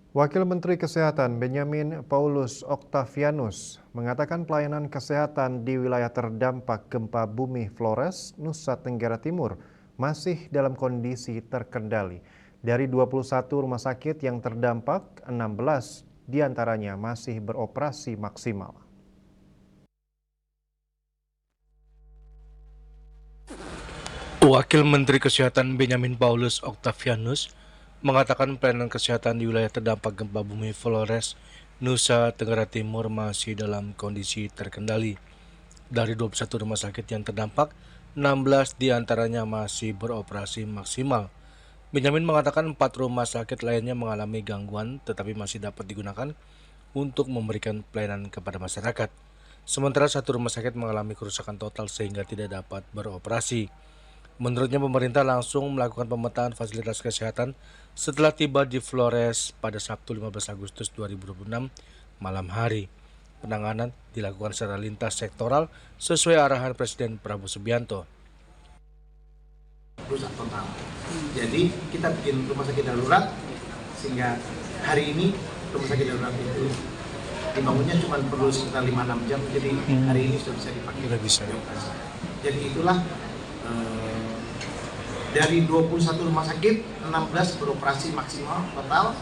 Wakil Menteri Kesehatan Benyamin Paulus Octavianus mengatakan pelayanan kesehatan di wilayah terdampak gempa bumi Flores, Nusa Tenggara Timur masih dalam kondisi terkendali. Dari 21 rumah sakit yang terdampak, 16 diantaranya masih beroperasi maksimal. Wakil Menteri Kesehatan Benyamin Paulus Octavianus mengatakan pelayanan kesehatan di wilayah terdampak gempa bumi Flores, Nusa Tenggara Timur masih dalam kondisi terkendali. Dari 21 rumah sakit yang terdampak, 16 diantaranya masih beroperasi maksimal. Benyamin mengatakan 4 rumah sakit lainnya mengalami gangguan tetapi masih dapat digunakan untuk memberikan pelayanan kepada masyarakat. Sementara 1 rumah sakit mengalami kerusakan total sehingga tidak dapat beroperasi. Menurutnya pemerintah langsung melakukan pemetaan fasilitas kesehatan setelah tiba di Flores pada Sabtu 15 Agustus 2026 malam hari. Penanganan dilakukan secara lintas sektoral sesuai arahan Presiden Prabowo Subianto. Rusak total. Jadi kita bikin rumah sakit darurat sehingga hari ini rumah sakit darurat itu dibangunnya cuma perlu sekitar 5-6 jam, jadi hari ini sudah bisa dipakai. Sudah bisa. Jadi itulah dari 21 rumah sakit, 16 beroperasi maksimal total,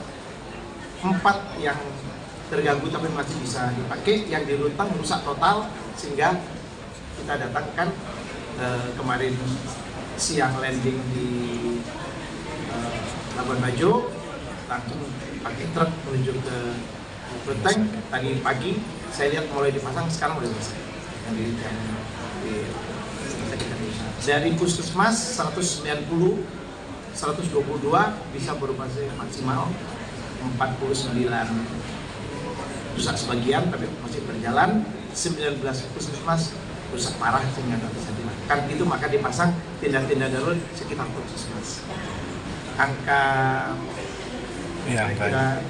4 yang terganggu tapi masih bisa dipakai, yang di Rutang rusak total sehingga kita datangkan kemarin siang landing di Labuan Bajo, langsung pakai truk menuju ke Ruteng. Tadi pagi saya lihat mulai dipasang, sekarang mulai selesai. Dari puskesmas 122 bisa beroperasi maksimal, 49 rusak sebagian tapi masih berjalan, 19 puskesmas rusak parah sehingga tak bisa dilakukan. Itu maka dipasang tenda-tenda darurat sekitar puskesmas. Angka kira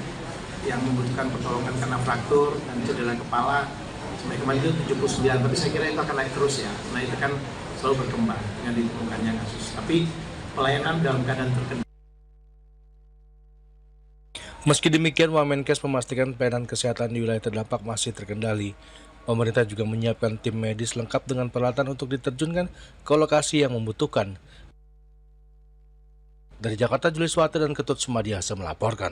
yang membutuhkan pertolongan karena fraktur dan cedera kepala sampai kemarin itu 79, tapi saya kira itu akan naik terus ya. Nah itu kan selalu berkembang dengan ditemukannya kasus. Tapi pelayanan dalam keadaan terkendali. Meski demikian, Wamenkes memastikan pelayanan kesehatan di wilayah terdampak masih terkendali. Pemerintah juga menyiapkan tim medis lengkap dengan peralatan untuk diterjunkan ke lokasi yang membutuhkan. Dari Jakarta, Julius Wate dan Ketut Sumadiasa melaporkan.